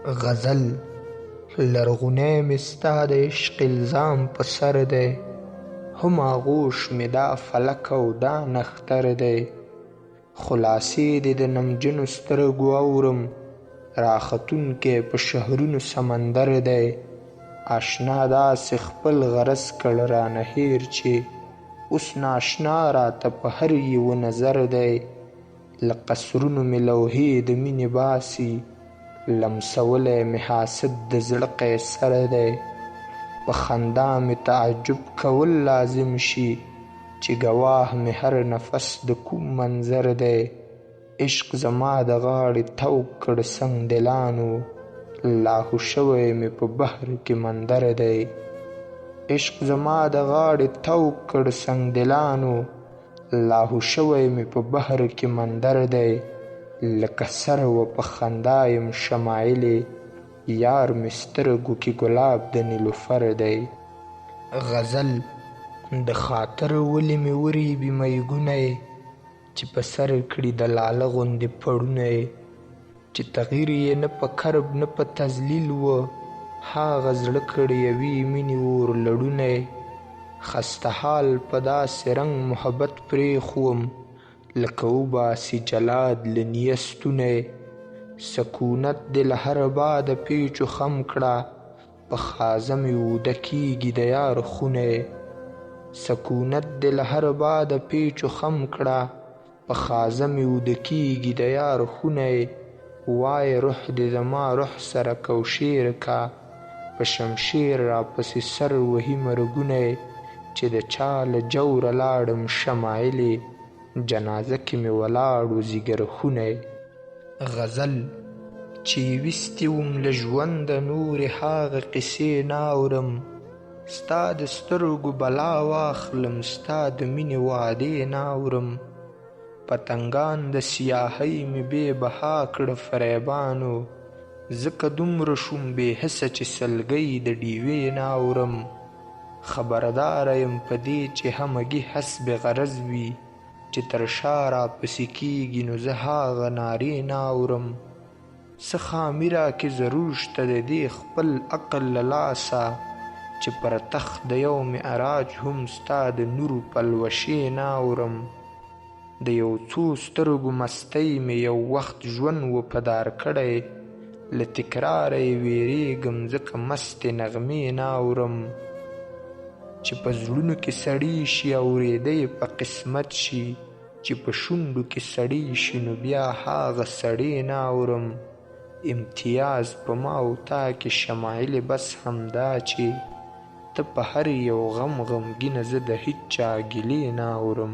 غزل لرغونی مې ستا د عشق الزام په سر دی، هم آغوش مې دا فلک او دا نختر دی. خلاصې دې د نمجنو سترګو اورم، راختونکی په شهرونو سمندر دی. اشنا داسې خپل غرض کړ رانه هېر چې اوس ناشنا راته په هر یوه نظر دی. له قصرونو مې لوحې د مینې باسي، لمسولی مې حاسد د زړه قیصر دی. په خندا مې تعجب کول لازم شي چې ګواه مې هر نفس د کوم منظر دی. عشق زما د غاړې توق کړ سنگ دلانو، لاهو شوی مې په بحر کې مندر دی. عشق زما د غاړې توق کړ سنگ دلانو، لاهو شوی مې په بحر کې مندر دی. لکه سرو په خندا یم شمایلې، یار مې سترګو کې ګلاب د نیلوفر دی. غزل د خاطر ولې مې وریبي میګونی، چې په سر کړي د لاله غوندې پړونی. چې تغییر یې نه په کرب نه په تذلیل و، هاغه زړه کړی یوې مینې اور لړونی. خسته حال په داسې رنګ محبت پرېښوم، لکه وباسي جلاد له نیه ستونی. سکونت دې له هر باده پیچو خم کړه، په خازه مې اوده کېږي د یار خونی. سکونت دې له هر باده پیچو خم کړه، په خازه مې اوده کېږي د یار خونی. وای روح دې زما روح سره کوشیر کا، په شمشیر راپسې سر وهي مرګونی. چې د چا له جوره لاړم شمایلې، جنازه کې مې ولاړ و ځیګرخونی. غزل چې ویستې وم له ژونده نورې هاغه قصې نه اورم، ستا د سترګو بلا واخلم ستا د مینې وعدې نه اورم. پتنګان د سیاهۍ مې بې بها کړه فریبانو، ځکه دومره شوم بې حسه چې سلګۍ د ډیوې نه اورم. خبرداره یم په دې چې همګي حسب غرض وي، چې تر شا راپسې کېږي نو زه هاغه نارې نه اورم. څه خامي راکې ضرور شته د دې خپل عقل له لاسه، چې پر تخت د یو معراج هم ستا د نورو پلوشې نه اورم. د یو څو سترګو مستۍ مې یو وخت ژوند و په دار کړی، له تکراره یې ویریږم ځکه مستې نغمې نه اورم. چې په زړونو کې سړی شي اورېده یې په قسمت شي، چې په شونډو کې سړی شي نو بیا هاغه سړی نه اورم. امتیاز په ما او تا کې شمایلې بس همدا چې ته په هر یو غم غمګینه، زه د هیچ چا ګیلې نه اورم.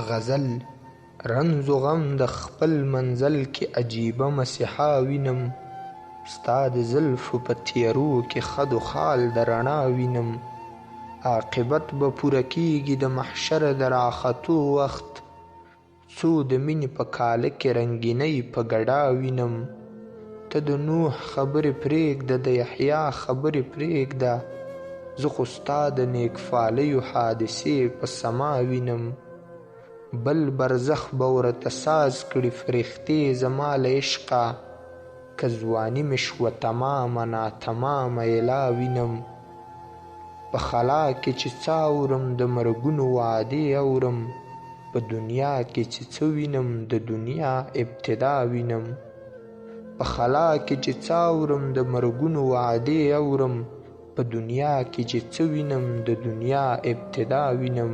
غزل رنځ و غم د خپل منزل کې عجیبه مسیحا وینم، ستا د زلفو په تیرو کې خد و خال د رڼا وینم. عاقبت به پوره کېږي د محشر د راختو وخت، څو د مینې په کاله کې رنګینۍ په ګډا وینم. ته د نوح خبرې پرېږده د یحیی خبرې پرېږده، زه خو ستا د نیکفالیو حادثې په سما وینم. بل برزخ به ورته ساز کړي فرښتې زما له عشقه، که ځواني مې شوه تمامه ناتمامه یې لا وینم. په خلا کې چې څه اورم د مرګونو وعدې اورم، په دنیا کې چې څه وینم د دنیا ابتدا وینم. په خلا کې چې څه اورم د مرګونو وعدې اورم، په دنیا کې چې څه وینم د دنیا ابتدا وینم.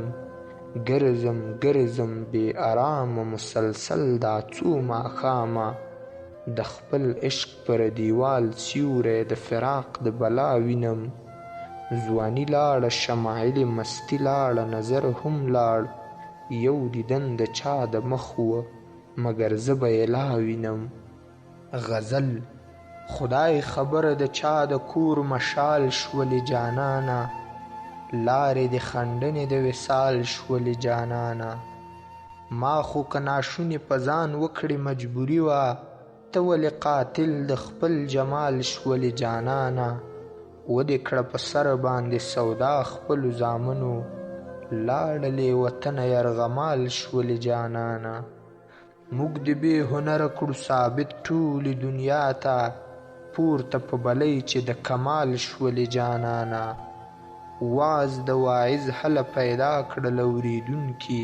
ګرځم ګرځم بې آرامه مسلسل دا څو ماښامه، د خپل عشق پر دیوال سیوری د فراق د بلا وینم. ځواني لاړه شمایلې مستي لاړه نظر هم لاړ، یو دیدن د چا د مخ و مګر زه به یې لا وینم. غزل خدای خبره د چا د کور مشال شولې جانانه، لارې د خندنې د وصال شولې جانانه. ما خو که ناشونې په ځان وکړې مجبوري وه، ته ولې قاتل د خپل جمال شولې جانانه. ودې کړه په سر باندې سودا خپلو زامنو، لاړلې وطنه یرغمال شولې جانانه. موږ د بې هنره کړو ثابت ټولې دنیا ته، پورته په بلۍ چې د کمال شولې جانانه واز د واعظ هله پیدا کړل اورېدونکي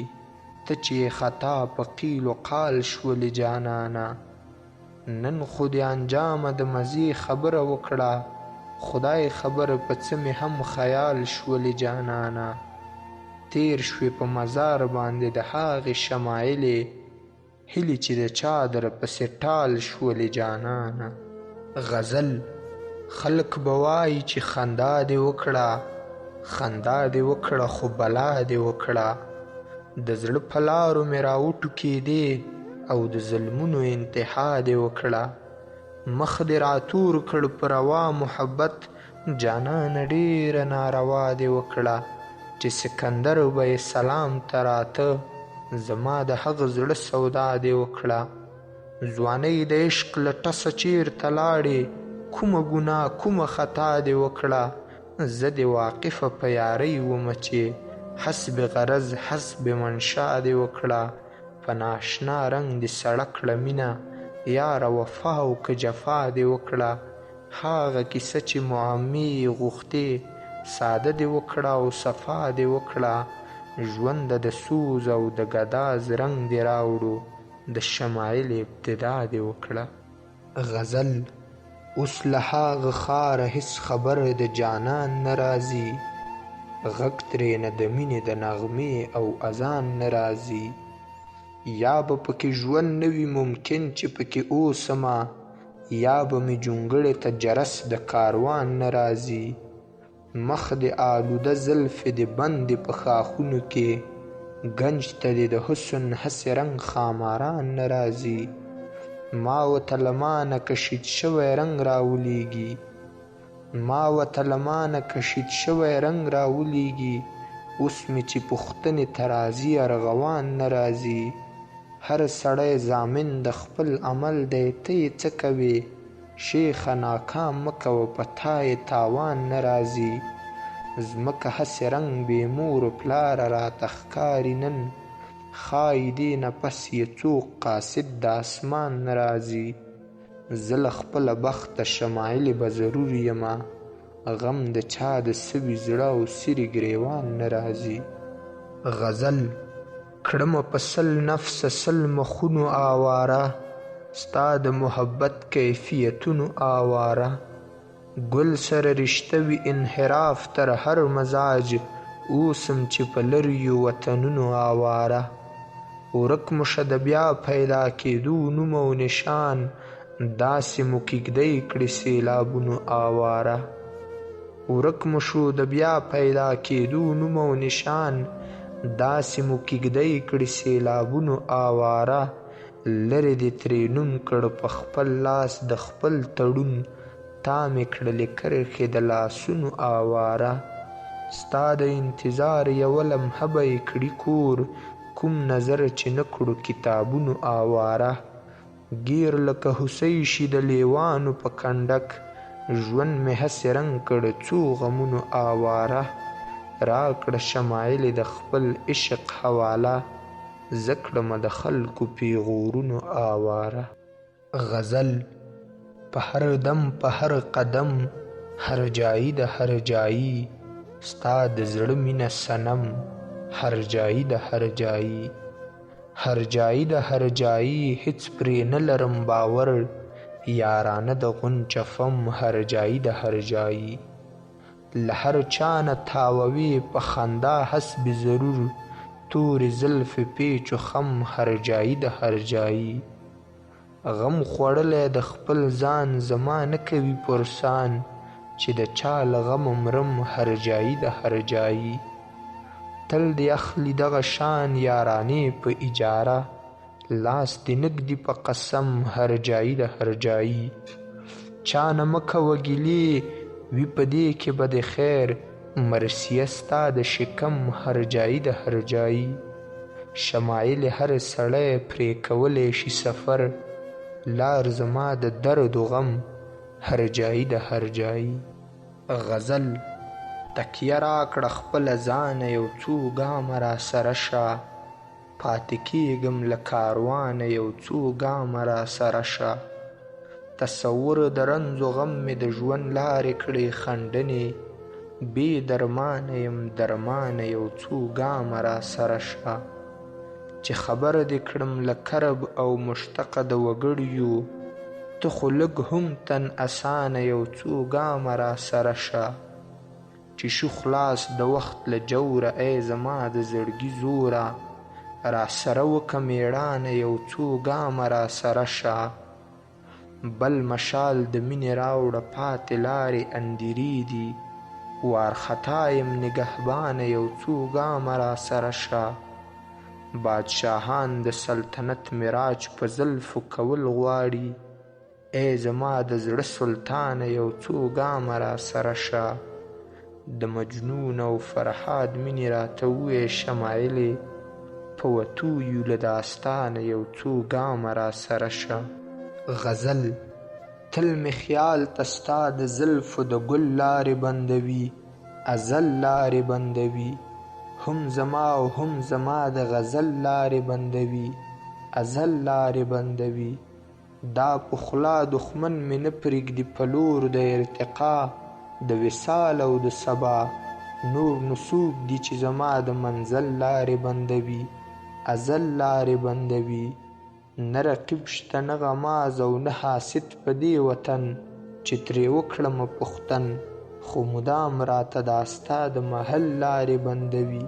ته چې خطا په قیل و قال شولې جانانه نن خو دې انجامه د مزې خبره وکړه خدای خبر په څه مې هم خیال شولې جانانه تیر شوې په مزار باندې د هغې شمایلې هیلې چې د چا در پسې ټال شولې جانانه غزل خلک به وایي چې خندا دې وکړه خندا دې وکړه خو بلا دې وکړه د زړه په لارو مې راوټوکېدې او د ظلمونو انتها دې وکړه مخ دې راتور کړ په روا محبت جانانه ډېره ناروا دې وکړه چې سکندر به یې سلام ته راته زما د هغه زړه سودا دې وکړه ځوانۍ د عشق له ټسه چېرته لاړې کومه ګناه کومه خطا دې وکړه زه دې واقفه په یارۍ ومه چې حسب غرض حسب منشا دې وکړه په ناشنا رنګ دې سړه کړه مینه یاره وفا او که جفا دې وکړه هغه کیسه چې معمې یې غوښتې ساده دې وکړه او صفا دې وکړه ژونده د سوز او د ګداز رنګ دې راوړو د شمایل ابتدا دې وکړه غزل اوس له هغه ښاره هېڅ خبر د جانان نه راځي غږ ترېنه د مینې د نغمې او اذان نه راځي یا به پکې ژوند نه وي ممکن چې پکې اوسمه یا به مې جونګړې ته جرس د کاروان نه راځي مخ دې آلوده زلفې دې بندې په ښاخونو کې ګنج ته دې د حسن هسې رنګ خاماران نه راځي ما ورته له مانه کشید شوی رنګ راولیږي ما ورته له مانه کشید شوی رنګ راولیږي اوس مې چې پوښتنې ته راځي ارغوان نه راځي هر سړی ضامن د خپل عمل دی ته یې څه کوې شیخه ناکام مه کوه په تا یې تاوان نه راځي ځمکه هسې رنګ بې مور و پلاره راته ښکاري نن ښایي دې نه پس یې څوک قاصد د اسمان نه راځي زه له خپله بخته شمایلې به ضرور یمه غم د چا د سوي زړه او سري ګریوان نه راځي غزل کړمه په سل نفسه سل مخونو آواره ستا د محبت کیفیتونو آواره ګل سره رشته وي انحراف تر هر مزاج اوسم چې په لریو وطنونو آواره ورک مو شه د بیا پیدا کېدو نوم او نشان داسې مو کیږدۍ کړي سیلابونو آواره ورک مو شو د بیا پیدا کېدو نوم او نشان داسې مو کیږدۍ کړي سیلابونو آواره لرې دې ترې نوم کړ په خپل لاس د خپل تړون تا مې کړلې کرښې د لاسونو آواره ستا د انتظار یوه لمحه به یې کړي کور کوم نظر چې نه کړو کتابونو آواره ګیر لکه هوسۍ شي د لیوانو په کنډک ژوند مې هسې رنګ کړ څو غمونو آواره راکړه شمایلې د خپل عشق حواله زه کړمه د خلکو پیغورونو آواره غزل په هر دم په هر قدم هر جایي د هر جایي ستا د زړه مینه صنم هر جایي د هر جایي هر جایي د هر جایي هیڅ پرې نه لرم باور یارانه د غنچه فم هر جایي د هر جایي له هر چا نه تاووي په خندا حسب ضرور تورې زلفې پیچ و خم هر جایي د هر جایي غم خوړلی د خپل ځان زما نه کوي پرسان چې د چا له غمه مرم هر جایي د هر جایي تل دې اخلي دغه شان یارانې په اجاره لاس دې نږدي په قسم هر جایي د هر جایي چا نه مه کوه ګیلې وي په دې کې به د خیر مرثیه ستا د شکم هر جایي د هر جایي شمایل هر سړی پرې کولی شي سفر لار زما د درد و غم هر جایي د هر جایي غزل تکیه راکړه خپله ځانه یو څو ګامه راسره شه پاتې کېږم له کاروانه یو څو ګامه راسره شه تصور د رنځ و غم مې د ژوند لارې کړې خنډنې بې درمانه یم درمانه یو څو ګامه را سره شه چې خبره دې کړم له کرب او مشتقه د وګړیو ته خو لږ هم تن اسانه یو څو ګامه را سره شه چې شو خلاص د وخت له جوره ای زما د زړګي زوره را سره وکه مېړانه یو څو ګامه را سره شه بل مشال د مینې راوړه پاتې لارې اندیرې دي وارخطا یم نګهبانه یو څو ګامه را سره شه بادشاهان د سلطنت معراج په زلفو کول غواړي ای زما د زړه سلطانه یو څو ګامه را سره شه د مجنون او فرهاد مینې راته ووایه شمایلې په وتویو له داستانه یو څو ګامه را سره شه غزل تل مې خیال ته ستا د زلفو د ګل لارې بندوي ازل لارې بندوي هم زما او هم زما د غزل لارې بندوي ازل لارې بندوي دا په خوله دښمن مې نه پرېږدي په لور د ارتقا د وصال او د سبا نور نو څوک دي چې زما د منزل لارې بندوي ازل لارې بندوي نه رقیب شته نه غماز او نه حاسد په دې وطن چې ترې وکړمه پوښتن خو مدام راته دا ستا د محل لارې بندوي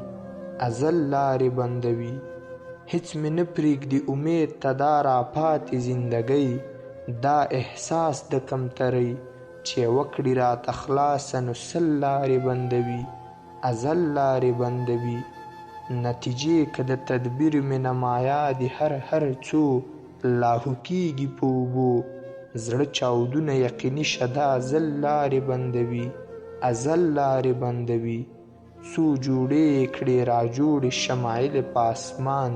ازل لارې بندوي هیڅ مې نه پرېږدي امید ته دا راپاتې زندګۍ دا احساس د کمترۍ چې وکړي راته خلاصه نو سل لارې بندوي ازل لارې بندوي نتیجې که د تدبیر مې نمایا دي هر څو لاهو کېږي په اوبو زړه چاودونه یقیني شه دا ازل لارې بندوي ازل لارې بندوي څو جوړې یې کړې راجوړې شمایلې په اسمان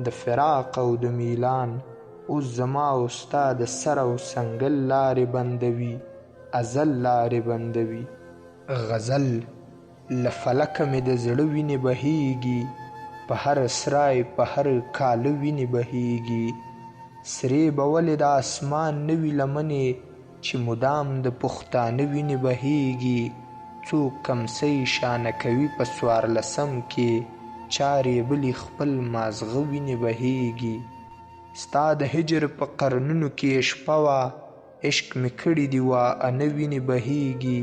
د فراق او د میلان اوس زما او ستا د سر او سنګل لارې بندوي ازل لارې بندوي غزل له فلکه مې د زړه وینې بهیږي په هر سرای په هر کاله وینې بهیږي سرې به ولې د اسمان نه وي لمنې چې مدام د پښتانه وینې بهیږي څوک کمسۍ شانه کوي په څوارلسم کې چارې بلې خپل مازغه وینې بهیږي ستا د هجر په قرنونو کې شپه وه عشق مې کړي دي واانه وینې بهیږي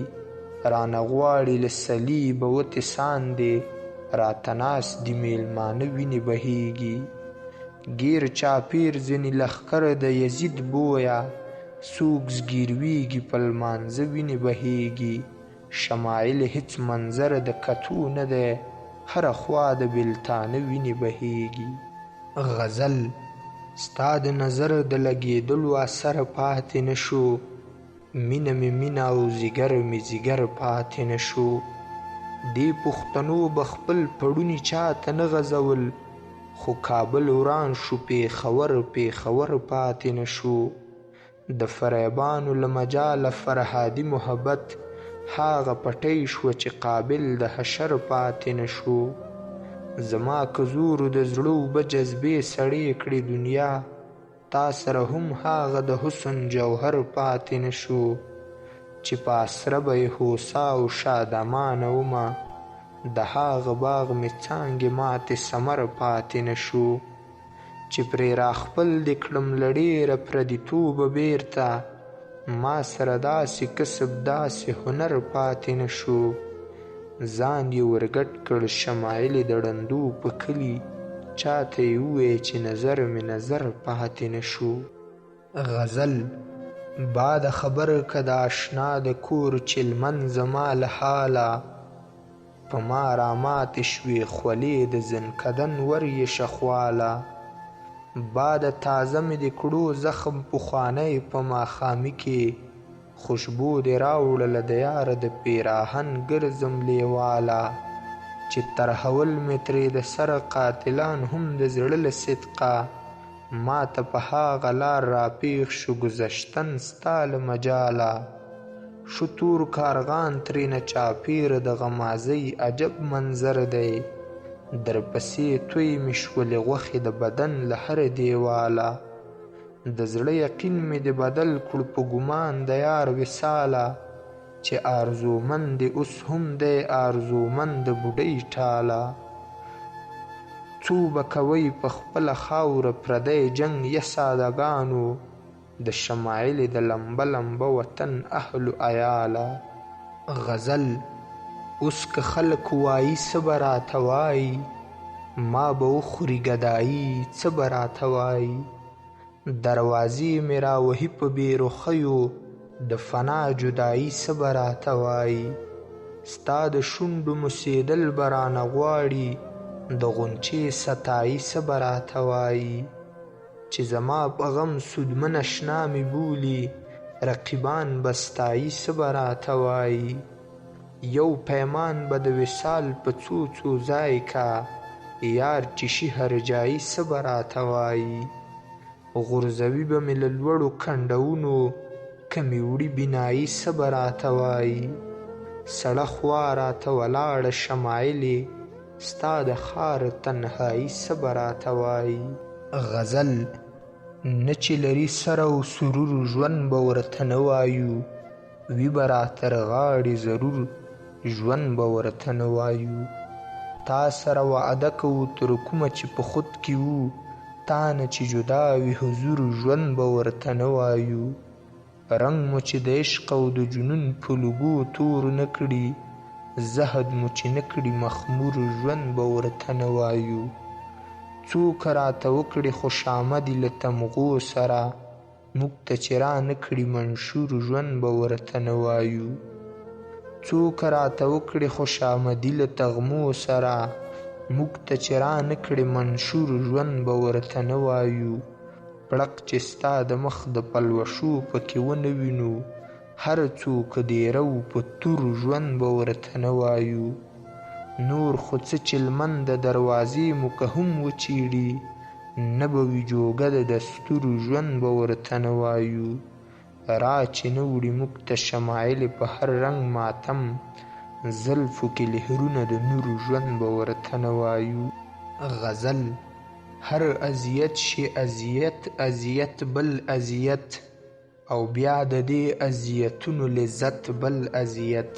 رانه غواړي له صلیبه وتې ساندې راته ناست دي میلمانه وینې بهیږي ګیر چاپیر ځینې لښکر د یزید بویه څوک زګیرویږي په لمانځه وینې بهیږي شمایل هیڅ منظر د کتو نه دی هره خوا د بېلتانه وینې بهیږي غزل ستا د نظر د لګېدلو اثر پاتې نه شو مینه مې مینه او ځیګر مې ځیګر پاتې نه شو دې پښتنو به خپل پړوني چاته نه غځول خو کابل وران شو پېښور پاتې نه شو د فریبانو له مجاله فرهادي محبت هاغه پټۍ شوه چې قابل د حشر پاتې نه شو زما که زورو د زړه اوبه جذبې سړې کړې دنیا تا سره هم هاغه د حسن جوهر پاتې نه شو چې په اسره به یې هوسا او شادمانه ومه د هاغه باغ مې څانګې ماتې ثمر پاتې نه شو چې پرې راخپل دې کړم له ډېره پردیتوبه بېرته ما سره داسې کسب داسې هنر پاتې نه شو ځان یې ورګډ کړ شمایلې د ړندو په کلي چاته یې ووایه چې نظر مې نظر پاتې نه شو غزل بعد خبر که د اشنا د کور چلمن زما له حاله په ما راماتې شوې خولې د زنکدن ور یې شخواله بعد تازه مې د کړو زخم پخوانی په ماښامي کې خوشبو دې راوړله د یاره د پیراهن ګرځم لیواله چې ترهول مې ترې د سره قاتلان هم د زړه له صدقه ما ته په هاغه لار راپېښ شو ګذشتن ستا له مجاله شو تور کارغان ترېنه چاپېره د غمازۍ عجب منظر دی درپسې توی مې شولې غوښې د بدن له هره دیواله د زړه یقین مې د بدل کړو په ګمان د یار وصاله چې آرزومند دې اوس هم دی آرزومند د بوډۍ ټاله څو به کوئ په خپله خاوره پردی جنګ یه سادهګانو د شمایلې د لمبه لمبه وطن اهلو عیاله غزل اوس که خلک وایي څه به راته وایي ما به وخوري ګدایي څه به راته وایي دروازې مې راوهي په بېرخیو د فنا جدایي څه به راته وایي ستا د شونډو موسېدل به رانه غواړي د غونچې ستایي څه به راته وایي چې زما په غم سودمن اشنا مې بولي رقیبان به ستایي څه به راته وایي یو پیمان به د وصال په څو څو ځای کا یار چې شي هرجایي څه به راته وایي غورځوي به مې له لوړو کنډونو که مې وړي بینایي څه به راته وایي سړه خوا راته ولاړه شمایلې ستا د ښار تنهایي څه به راته وایي غزل نه چې لري سر او سرور ژوند به ورته نه وایو وي به راتر غاړې ضرور ژوند به ورته نه وایو تا سره وعده کوو تر کومه چې په خود کې وو تا نه چې جدا وي حضور ژوند به ورته نه وایو رنګ مو چې د عشق او د جنون په لوګو تور نه کړي زهد مو چې نه کړي مخمور ژوند به ورته نه وایو څوک راته وکړي خوشامدي له تمغو سره موږ ته چې را نه کړي منشور ژوند به ورته نه وایو څوک راته وکړي خوشامدي له تغمو سره موږ ته چې را نه کړي منشور ژوند به ورته نه وایو پړق چې ستا د مخ د پلوشو پکې ونه وینو هر څوک دیره و په تور ژوند به ورته نه وایو نور خو څه چې لمن د دروازې مو که هم وچیړي نه به وي جوګه د دستورو ژوند به ورته نه وایو را چې نه وړي موږ ته شمایلې په هر رنګ ماتم زلفو کې لهرونه د نورو ژوند به ورته نه وایو غزل هر اذیت شي اذیت اذیت بل اذیت او بیا د دې اذیتونو لذت بل اذیت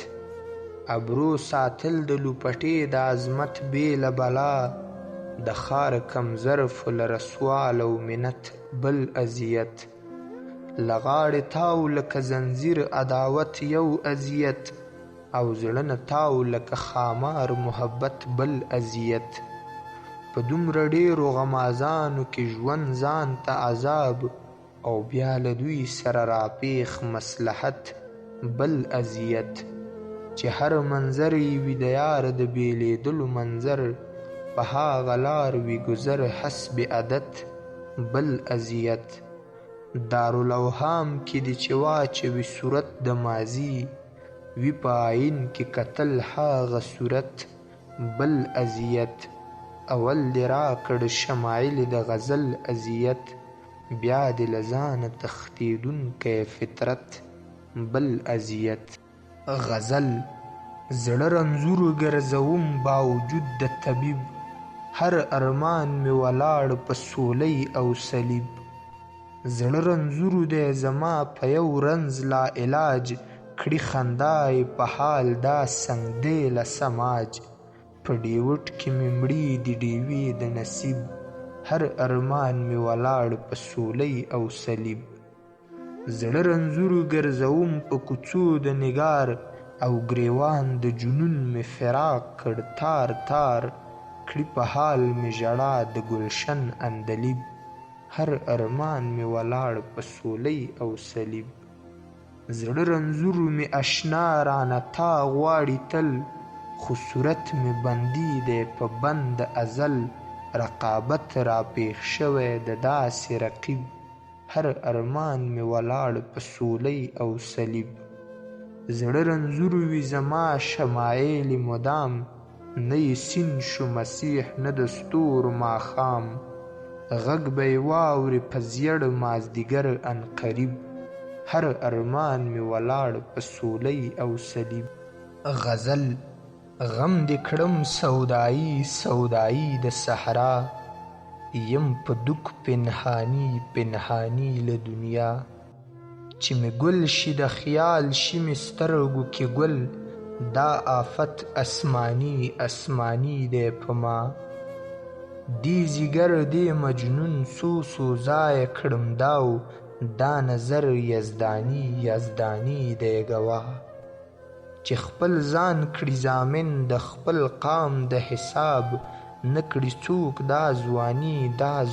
ابرو ساتل د لوپټې د عظمت بېله بلا د ښار کم ظرفو لره سوال او منت بل اذیت له غاړې تاو لکه زنځیر عداوت یو اذیت او زړه نه تاو لکه خامار محبت بل اذیت په دومره ډېرو غمازانو کې ژوند ځان ته عذاب او بیا له دوی سره راپېښ مصلحت بل اذیت چې هر منظر یې وي د یار د بېلېدلو منظر په هاغه لار وي ګذر حسب عادت بل اذیت دارالوهام کې دې چې واچوي صورت د ماضي وي په آیین کې کتل هاغه صورت بل اذیت اول دې راکړ شمایلې د غزل اذیت بیا دې له ځانه تښتېدونکی فطرت بل اذیت غزل زړه رنځورو ګرځوم باوجود د طبیب هر ارمان مې ولاړ په سولۍ او صلیب زړه رنځورو دی زما په یو رنځ لا علاج کړي خندا یې په حال دا سنګدیله سماج په ډیوټ کې مې مړي دي ډیوې د نصیب هر ارمان مې ولاړ په سولۍ او صلیب زړه رنځورو ګرځوم په کوڅو د نګار او ګریوان د جنون مې فراق کړ تار تار کړي په حال مې ژړا د ګلشن اندلیب هر ارمان مې ولاړ په سولۍ او صلیب زړه رنځورو مې اشنا رانه تا غواړي تل خو صورت مې بندي دی په بند ازل رقابت راپېښ شوی د داسې رقیب هر ارمان مې ولاړ په سولۍ او صلیب زړه رنځورو وي زما شمایلې مدام نه یې سین شو مسیح نه د ستورو ماښام غږ به یې واورې په زیړ مازدیګر عنقریب هر ارمان مې ولاړ په سولۍ او صلیب غزل غم دې کړم سودایي سودایي د صحرا یم په دوک پنهانی پنهانی له دنیا چې مې ګل شي د خیال شي مې سترګو کې ګل دا آفت اسماني اسماني دی په ما دی زیګر دی مجنون څو څو ځایه کړم داو دا نظر یزدانی یزدانی دی ګواه چې خپل ځان کړي ضامن د خپل قام د حساب نه کړي څوک دا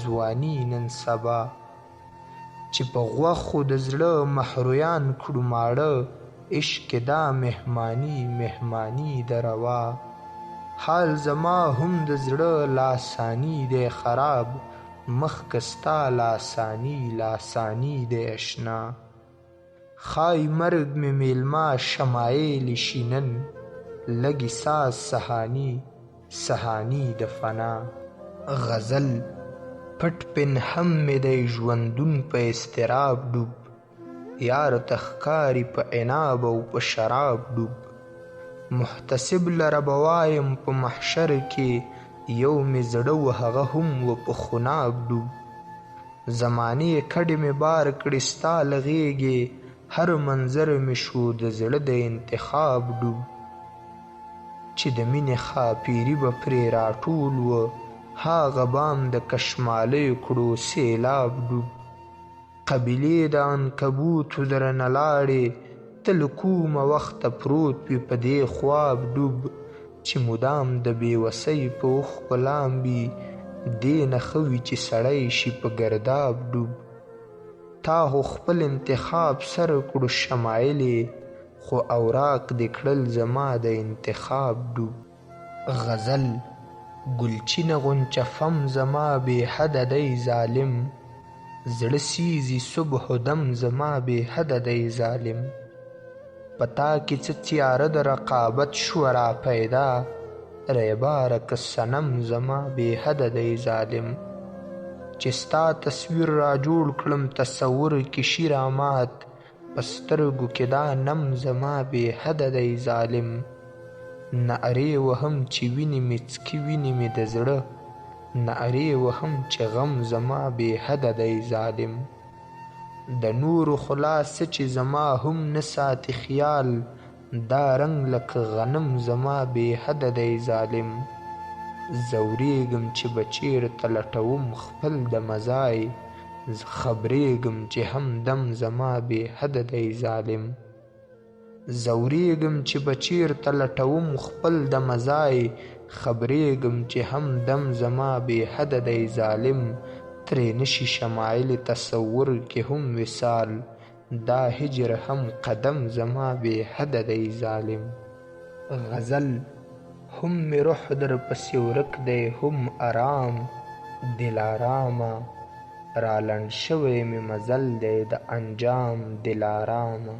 ځواني نن سبا چې په غوښو د زړه محرویان کړو ماړه عشق دا مهمانی د روا حال زما هم د زړه لاسانی دی خراب مخکې ستا لاسانی دی اشنا خای مرګ مې میلمه شمایل شي نن لږی ساز سهانی د فنا غزل پټ پنهم مې دی ژوندون په اضطراب ډوب یار تخکاری په عناب او په شراب ډوب محتسب لره به وایم په محشر کې یو مې زړه و هغه هم و په خناب ډوب زمانې کډې مې بار کړې ستا له غېږې هر منظر مې شو د زړه د انتخاب ډوب چې د مینې خاپیري به پرې راټول و هاغه بام د کشمالیو کړو سیلاب ډوب قبیلې د عنکبوتو درنه لاړې ته له کومه وخته پروت وي په دې خواب ډوب چې مدام د بېوسۍ په اوښکو لامبي دې نه ښه وي چې سړی شي په ګرداب ډوب تا خو خپل انتخاب سره کړو شمایلې خو اوراق دې کړل زما د انتخاب ډوب غزل ګلچینه غنچه فم زما بې حده دی ظالم زړه سیزي صبح و دم زما بې حده دی ظالم په تا کې څه تیاره د رقابت شوه را پیدا ریباره که صنم زما بې حده دی ظالم چې ستا تصویر را جوړ کړم تصور کې شي رامات په سترګو کې دا نم زما بې حده دی ظالم نعرې وهم چې وینې مې څکي وینې مې د زړه نعرې وهم چې غم زما بې حده دی ظالم د نورو خلاصه چې زما هم نه ساتي خیال دا رنګ لکه غنم زما بې حده دی ظالم زوریږم چې به چېرته لټوم خپل د مزای خبرېږم چې همدم زما بې حده دی ظالم زوریږم چې به چېرته لټوم خپل د مزای خبرېږم چې همدم زما بې حده دی ظالم ترې نشي شمایل تصور کې هم وصال دا هجر هم قدم زما بې حده دی ظالم غزل هم مې روح در پسې ورک دی هم آرام دلارامه را لنډ شوی مې مزل دی د انجام دلارامه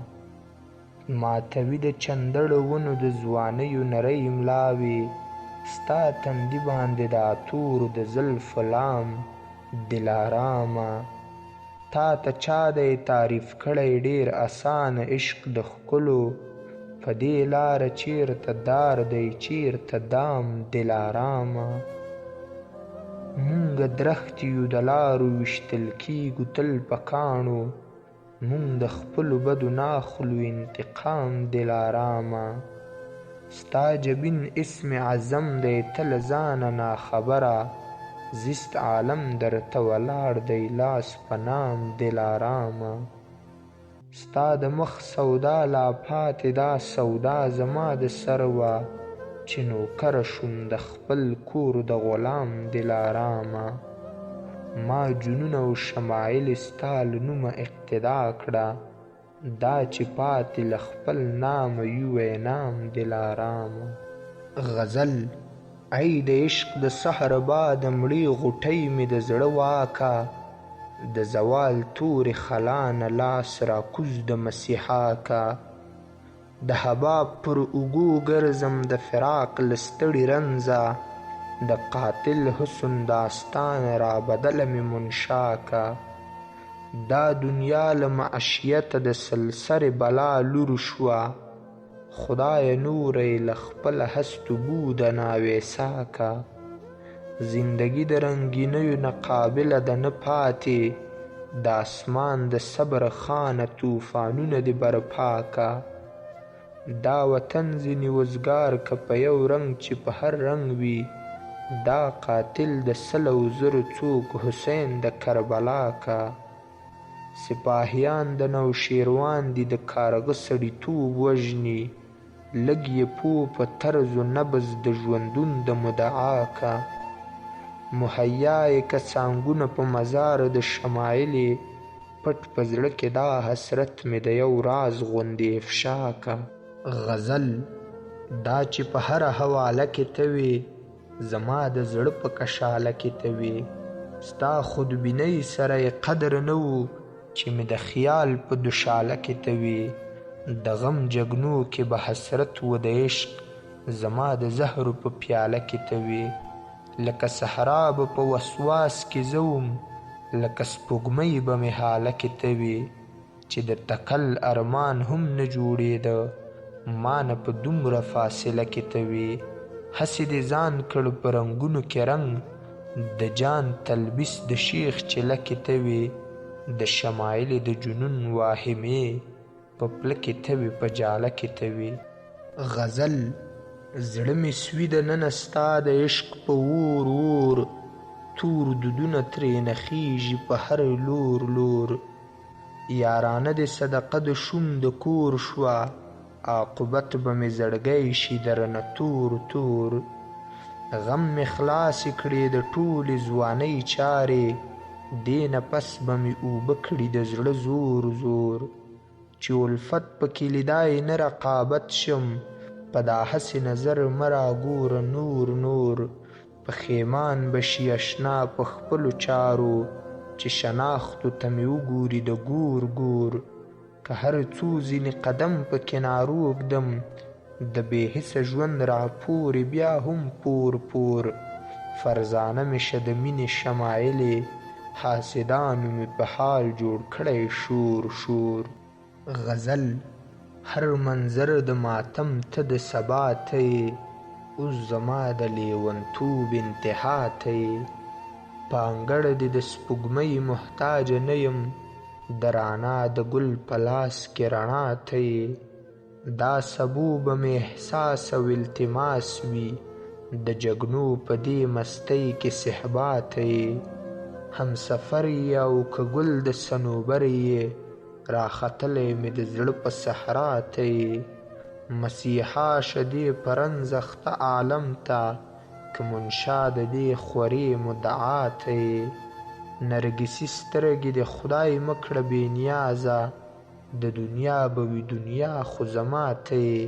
ماتوي د چندړو ونو د ځوانیو نرۍ ملاوې ستا تندي باندې دا تورو د زلفو لام دلارامه تا ته چا دی تعریف کړی ډېر اسانه عشق د ښکلو په دې لاره چیرته دار دی چیرته دام دلارامه مونږ درختي یو د لارو ویشتل کیږو تل په کاڼو مونږ د خپلو بدو ناخلو انتقام دلارامه ستا جبین اسم اعظم دی ته له ځانه ناخبره زیست عالم درته ولاړ دی لاس په نام دلارامه ستا د مخ سودا لا پاتې دا سودا زما د سر وه چې نوکره شوم د خپل کور د غلام دلارامه ما جنون او شمایل ستا له نومه اقتدا کړه دا چې پاتې له خپل نامه یوی نام دلارامه غزل ای د عشق د سحر باد مړې غوټۍ مې د زړه واکه د زوال تورې خلا نه لاس راکوز د مسیحا که د حباب پر اوږو ګرځم د فراق له ستړي رنځه د قاتل حسن داستان را بدله مې منشا که دا دنیا له معشیته د سلسرې بلا لور شوه خدای نوری له خپله هستو بوده ناویسا که زندگی د رنګینیو نه قابله ده نه پاتې، د اسمان د صبر خانه طوفانونه دې برپا کا. دا وطن ځینې وزګار که په یو رنګ چې په هر رنګ وي، دا قاتل د سلو زرو څوک حسین د کربلا کا. سپاهیان د نوشیروان دي د کارغه سړیتوب وژني، لږ یې پو په طرز و نبض د ژوندون د مدعا کا. مهیا یې که څانګونه په مزار د شمایلې، پټ په زړه کې دا حسرت مې د یو راز غوندې افشا کا. غزل دا چې په هره حواله کې ته وې، زما د زړه په کشاله کې ته وې. ستا خودبینۍ سره یې قدر نه و چې مې د خیال په دوشاله کې ته وې. د غم جګنو کې به حسرت و د عشق، زما د زهرو په پیاله کې ته وې. لکه صحرا به په وسواس کې زه وم، لکه سپوږمۍ به مې هاله کې ته وې. چې د تکل ارمان هم نه جوړېده، ما نه په دومره فاصله کې ته وې. هسې دې ځان کړ په رنګونو کې رنګ، د جان تلبیس د شیخ چله کې ته وې. د شمایل د جنون واهمې په پله کې ته وې، په جاله کې ته وې. غزل زړه مې سوي دننه ستا د عشق په اور اور، تور دودونه ترېنه خیژي په هر لور لور. یارانه دې صدقه د شوم د کور شوه، عاقبت به مې زړګی شي درنه تور تور. غم مې خلاصې کړې د ټولې ځوانۍ چارې، دې نه پس به مې اوبه کړي د زړه زور زور. چې الفت پکې لیدای نه رقابت شم، په دا هسې نظر مه راګوره نور نور. پښیمان به شي اشنا په خپلو چارو، چې شناختو ته مې وګوري د ګور ګور. که هر څو ځینې قدم پکې ناروږدم، د بې حسه ژوند راپورې بیا هم پور پور. فرزانه مې شه د مینې شمایلې، حاسدانو مې په حال جوړ کړی شور شور. غزل هر منظر د ماتم ته د سبا ته یې، اوس زما د لیونتوب انتها ته یې. په انګړ دې د سپوږمۍ محتاجه نه یم، د رانا د ګل په لاس کې رڼا ته یې. دا سبو به مې احساس او التماس وي، د جګنو په دې مستۍ کې صحبا ته یې. همسفر یې او که ګل د صنوبر یې، راختلی مې د زړه په صحرا ته یې. مسیحا شه دې په رنځ اخته عالم ته، که منشا د دې خورې مدعا ته یې. نرګسي سترګې د خدای مه کړه بې نیازه، د دنیا به وي دنیا خو زما ته یې.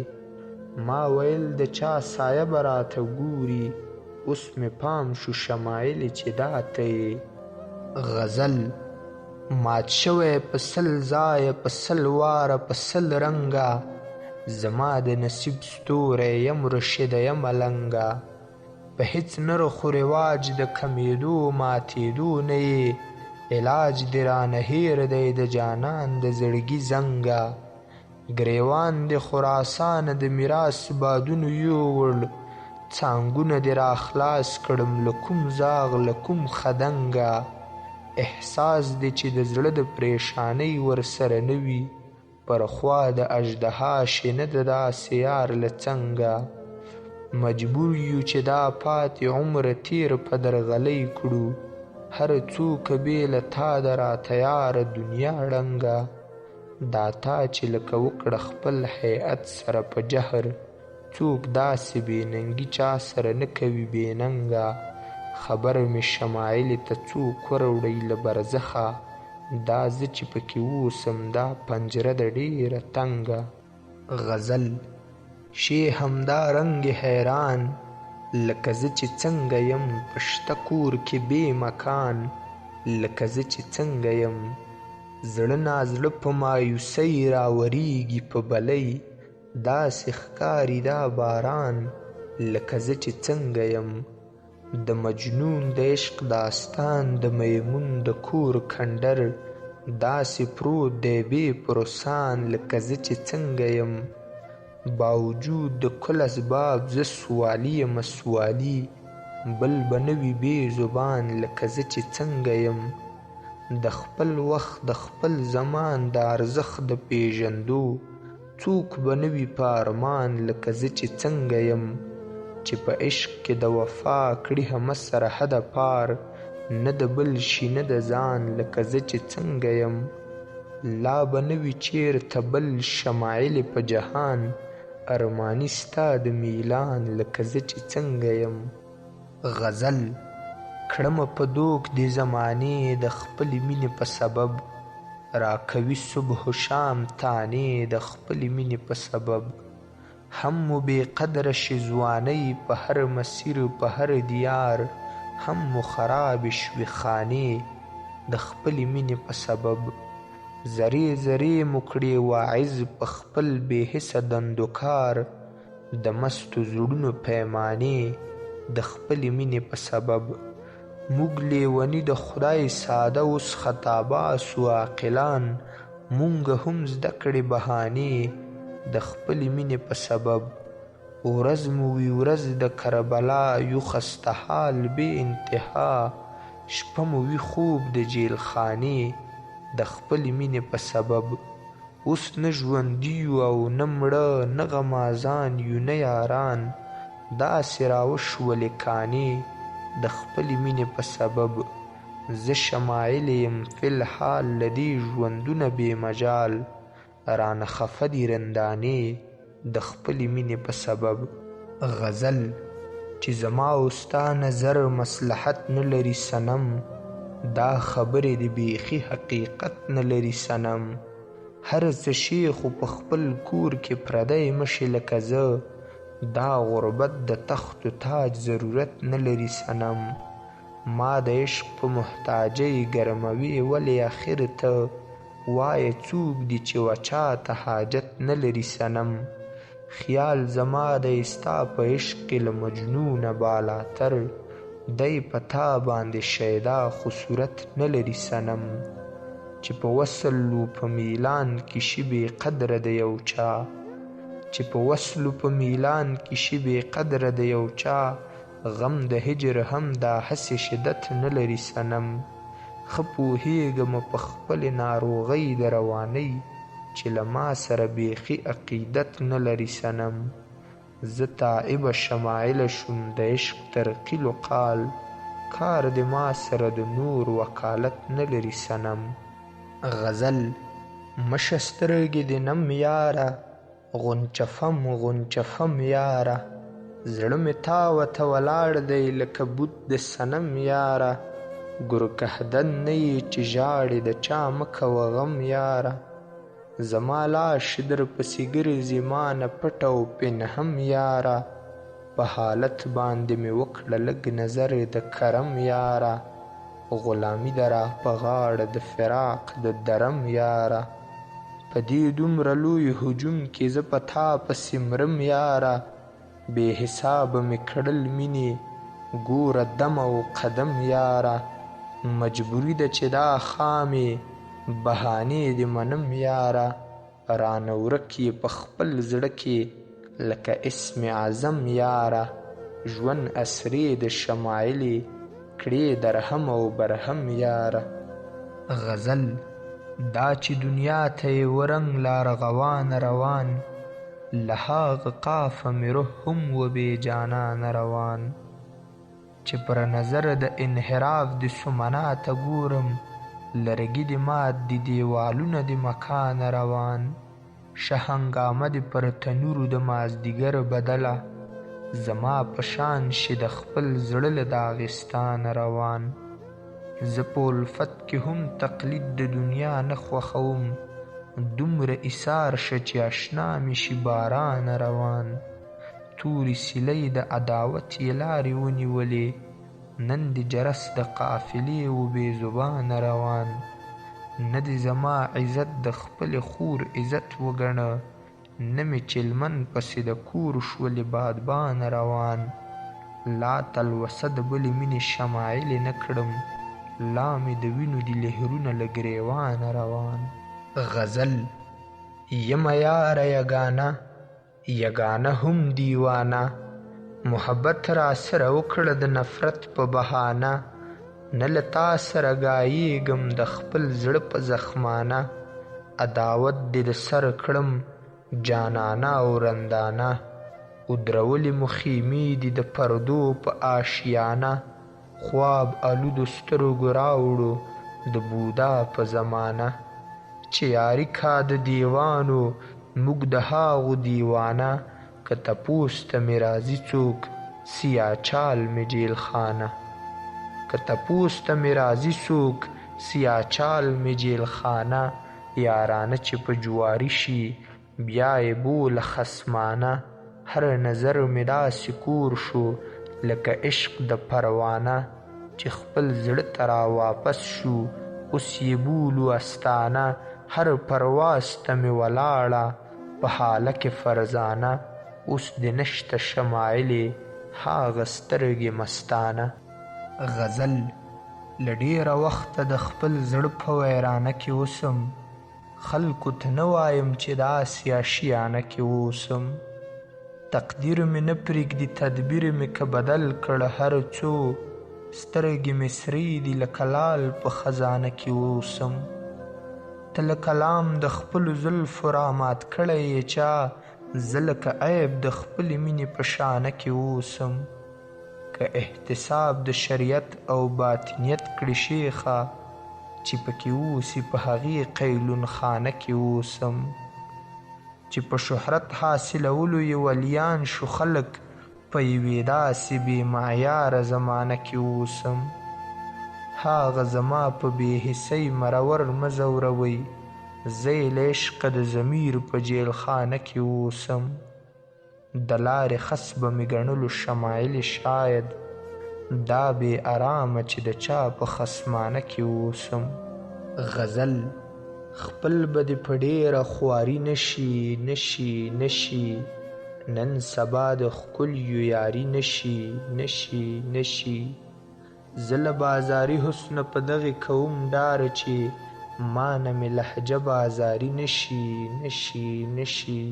ما ویل د چا سایه به راته ګوري، اوس مې پام شو شمایلې چې دا ته یې. غزل مات شوی په سل ځایه په سل واره په سل رنګه، زما د نصیب ستوری یم رشیده یم ملنګه. په هیڅ نه رخو رواج د کمیدو ماتېدو نه یې، علاج دې رانه هېر دی د جانان د زړګي زنګه. ګریوان د خراسان د میراث بادونو یووړ، څانګونه دې را خلاص کړم له کوم زاغ له کوم خدنګه. احساس دې چې د زړه د پریشانۍ ورسره نه وي، پر خوا د اژدها شینه د داسې یار له څنګه. مجبور یو چې دا پاتې عمر تیر په درغلۍ کړو، هر څوک بې له تا د راته یاره دنیا ړنګه. دا تا چې لکه وکړه خپل هیئت سره په جهر، څوک داسې بې ننګي چا سره نه کوي بې ننګه. خبر مې شمایلې ته څوک وروړی له برزخه، دا زه چې پکې اوسم دا پنجره د ډېره تنګه. غزل شی همدا رنګ حیران، لکه زه چې څنګه یم په شته کور کې بې مکان. لکه زه چې څنګه یم زړه نازړه په مایوسۍ راوریږي په بلۍ، داسې ښکاري دا باران لکه زه چې څنګه یم. د مجنون د عشق داستان د میمون د کور کندر، داسې پروت دی بې پروسان لکه زه چې څنګه یم. باوجود د کل اسباب زه سوالي یم سوالي، بل به نه وي بې زبان لکه زه چې څنګه یم. د خپل وخت د خپل زمان د ارزښت د پیژندو څوک به نه وي په ارمان لکه زه چې څنګه یم. چې په عشق کې د وفا کړي همه سرحده پار، نه د بل شي نه د ځان لکه زه چې څنګه یم. لا به نه وي چېرته بل شمایلې په جهان، ارماني ستا د میلان لکه زه چې څنګه یم. غزل کړمه په دوک د زمانې د خپلې مینې په سبب، راکوي صبح و شام تانې د خپلې مینې په سبب. هم مو بې قدره شي ځوانۍ په هر مسیر په هر دیار، هم مو خرابې شوې خانې د خپلې مینې په سبب. زرې زرې مو کړې واعظ په خپل بې حسه دندو کار، د مستو زړونو پیمانې د خپلې مینې په سبب. موږ لیوني د خدای ساده اوس خطاباس و عاقلان، مونږ هم زده کړې بهانې د خپلې مینې په سبب. ورځ مو وي ورځ د کربلا یو خسته حال بې انتها، شپه مو وي خوب د جیل خانې د خپلې مینې په سبب. اوس نه ژوندي یو او نه مړه، نه غمازان یو نه یاران، داسې راوشولې کانې د خپلې مینې په سبب. زه شمایل یم فی الحال له دې ژوندونه بې مجال، رانه خفه دي رندانې د خپلې مینې په سبب. غزل چې زما او ستا نظر مصلحت نه لري صنم، دا خبرې د بیخي حقیقت نه لري صنم. هر څه شي خو په خپل کور کې پردی مشي لکه زه، دا غربت د تخت و تاج ضرورت نه لري صنم. ما د عشق په محتاجۍ ګرموي ولې اخر ته، وایه څوک دي چې وچا ته حاجت نه لري صنم. خیال زما دی ستا په عشق کې له مجنونه بالاتر، دی په تا باندې شیدا خو صورت نه لري صنم. چې په وصل و په میلان کې شي بې قدره د یو چا، چې په وصل و په میلان کې شي بې قدره د یو چا، غم د هجر هم دا هسې شدت نه لري صنم. ښه پوهېږم په خپلې ناروغۍ د روانۍ، چې له ما سره بیخي عقیدت نه لري صنم. زه تائبه شمایله شوم د عشق تر قیل و قال، کار د ما سره د نور وکالت نه لري صنم. غزل مشه سترګې د نم یاره، غنچفم غنچفم یاره، زړه مې تاوه ته ولاړ دی لکه بت د صنم یاره. ګرکهدن نه یې چې ژاړې د چا مه کوه غم یاره، زما لاش در پسې ګرځي ما نه پټ او پنهم یاره. په حالت باندې مې وکړه لږ نظر د کرم یاره، غلامي ده را په غاړه د فراق د درم یاره. په دې دومره لوی هجوم کې زه په تا پسې مرم یاره، بې حسابه مې کړل مینې ګوره دم او قدم یاره. مجبوري ده چې دا خامې بهانې دې منم یاره، رانه ورک یې په خپل زړه کې لکه اسم اعظم یاره. ژوند اسرې د شمایلې کړې درهم او برهم یاره. غزل دا چې دنیا ته یې ورنګ لارغوان روان، له هاغه قافه مې روح هم و بې جانان روان. چې پر نظر د انحراف د سمنا ته ګورم، لرګي د مات دي دیوالونه د مکان روان. شه هنګامه د پر تنورو د مازدیګر بدله، زما په شان شي د خپل زړه له داغستان روان. زه په الفت کې هم تقلید د دنیا نه خوښوم، دومره ایثار شه چې اشنا مې شي باران روان. تورې سیلۍ د عداوت یې لارې ونیولې، نن د جرس د قافلې و بې زبان روان. نه د زما عزت د خپل خور عزت وګڼه، نه مې چلمن پسې د کور شولې بادبان روان. لا تلوسه د بلې مینې شمایلې نه کړم، لا مې د وینو د لهرونه له ګریوان روان. غزل یمه یاره یګانه، یګانه هم دیوانه، محبت را سره وکړه د نفرت په بهانه، نه له تا سره ګایېږم د خپل زړه په زخمانه. عداوت دې د سر کړم جانانه او رندانه، ودرولې مو خیمې دي د پردو په آشیانه. خواب الودو سترګو راوړو د بودا په زمانه، چې یاري کا د دیوانو موږ د هاغو دیوانه. که تپوس ته مې راځي څوک سیاه چال مې جیل خانه، که تپوس ته مې راځي څوک سیاه چال مې جیل خانه. یارانه چې په جواري شي بیا یې بوله خصمانه، هر نظر مې داسې کور شو لکه عشق د پروانه. چې خپل زړه ته را واپس شو اوس یې بولو استانه، هر پرواز ته مې ولاړه په حاله کې فرزانه. اوس دې نشته شمایلې هاغه سترګې مستانه. غزل له ډېره وخته د خپل زړه په ویرانه کې اوسم، خلکو ته نه وایم چې داسې آشیانه کې اوسم. تقدیر مې نه پرېږدي تدبیر مې که بدل کړ هر څو، سترګې مې سرې دي لکه لعل په خزانه کې اوسم. ته لکه لام د خپلو زلفو رامات کړی یې چا، زه لکه عیب د خپلې مینې په شانه کې اوسم. که احتساب د شریعت او باطنیت کړي شیخه، چې پکې اوسي په هغې قیلون خانه کې اوسم. چې په شهرت حاصلولو یې ولیان شو خلک، په یوې داسې بې معیاره زمانه کې اوسم. هاغه زما په بې حسۍ مرور مه ځوروئ، زه یې له عشقه د ضمیر په جیل خانه کې اوسم. د لارې خس به مې ګڼلو شمایلې شاید، دا بې ارامه چې د چا په خصمانه کې اوسم. غزل خپل به دې په ډېره خواري نشي نشي نشي، نن سبا د ښکلیو یاري نشي نشي نشي. زه له بازاري حسنه په دغې کوم ډاره چې مانه مې لهجه بازاري نشي نشي نشي.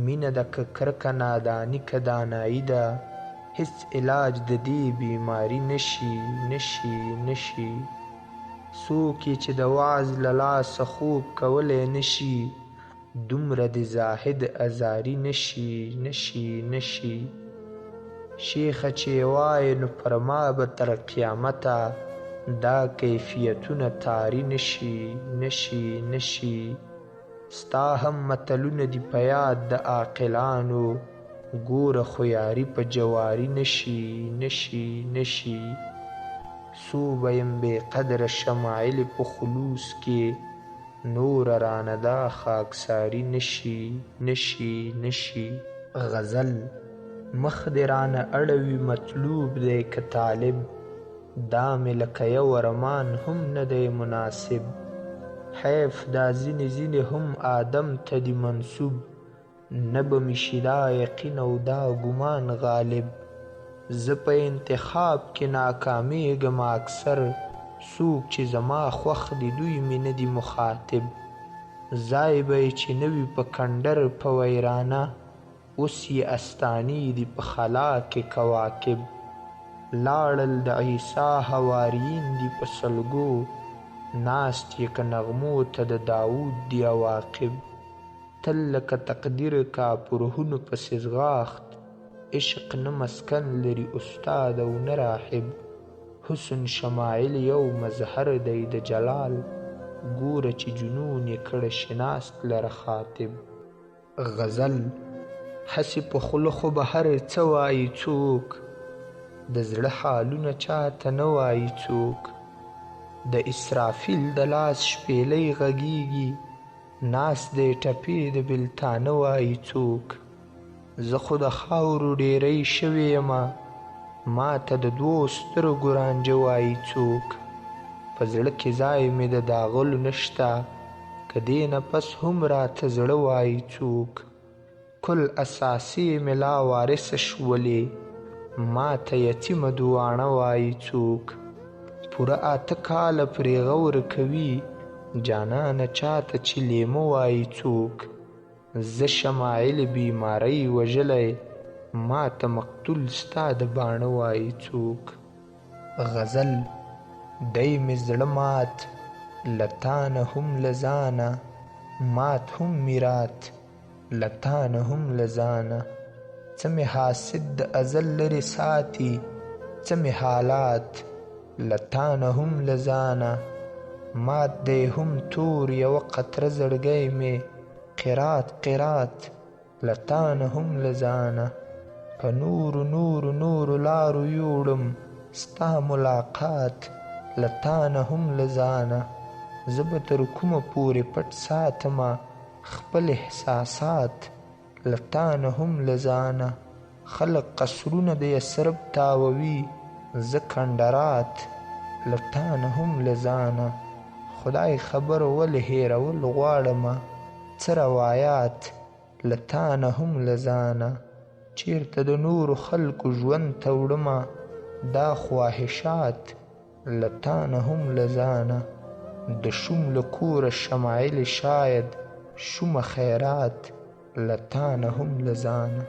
مینه ده که کرکه ناداني که دانایي ده، هیڅ علاج د دې بیماري نشي نشي نشي. څوک یې چې د وعظ له لاسه خوب کولی نشي، دومره د زاهد ازاري نشي نشي نشي. شیخه چې یې وایې نو پر ما به تر قیامته دا کیفیتونه تاري نشي نشي نشي. ستا هم متلونه دي په یاد د عاقلانو، ګوره خو یاري په جواري نشي نشي نشي. څو به یم بې قدره شمایلې په خلوص کې، نوره رانه دا خاکساري نشي نشي نشي. غزل مخ دې رانه اړوي مطلوب دی که طالب، دا مې لکه یو ارمان هم نه دی مناسب. حیف دا ځینې ځینې هم آدم ته دي منسوب، نه به مې شي دا یقین او دا ګمان غالب. زه په انتخاب کې ناکامیږم اکثر، څوک چې زما خوښ دي دوی مې نه دي مخاطب. ځای به یې چې نه وي په کنډر په ویرانه، اوس یې استانې دي په خلا کې کواکب. لاړل د عیسی حواریین دي په سلګو، ناست یې که نغمو ته د داود دي عواقب. تل لکه تقدیر کاپرهونو پسې ځغاښت، عشق نه مسکن لري استاد او نه راهب. حسن شمایل یو مظهر دی د جلال، ګوره چې جنون یې کړه شناست لره خاطب. غزل هسې په خوله خو به هر څه وایي څوک، د زړه حالونه چاته نه وایي څوک. د اسرافیل د لاس شپېلۍ غږیږي، ناست دی ټپې د بلتانه وایي څوک. زه خو د خاورو ډیری شوې یمه، ما ته د دوو سترګو رانجه وایي څوک. په زړه کې ځای مې د داغلو نشته، که دې نه پس هم راته زړه وایي څوک. کل اساسي مې لا وارثه شولې، ما ته یتیمه دواڼه وایي څوک. پوره 8 کاله پرې غور کوي، جانانه چاته چې لیمه وایي څوک. زه شمایل بیماری وژلی، ما ته مقتول ستا د باڼه وایي څوک. غزل دی مې زړه مات له تا نه هم له ځانه، مات هم میرات له تا نه هم له ځانه. څه مې حاسد د ازل لرې ساتي، څه مې حالات له تا نه هم له ځانه. مات دی هم تور یوه قطره زړګی مې، قرات قرات له تا نه هم له ځانه. په نورو نورو نورو لارو یوړم ستا ملاقات له تا نه هم له ځانه. زه به تر کومه پورې پټ ساتمه خپل احساسات له تا نه هم له ځانه. خلق قصرونه د یثرب تاووي، زه کندرات له تا نه هم له ځانه. خدای خبر ولې هېرول غواړمه څه روایات له تا نه هم له ځانه. چیرته د نورو خلکو ژوند ته وړمه دا خواهشات له تا نه هم له ځانه. د شوم له کوره شمایل شاید شومه خیرات له تا نه هم له ځانه.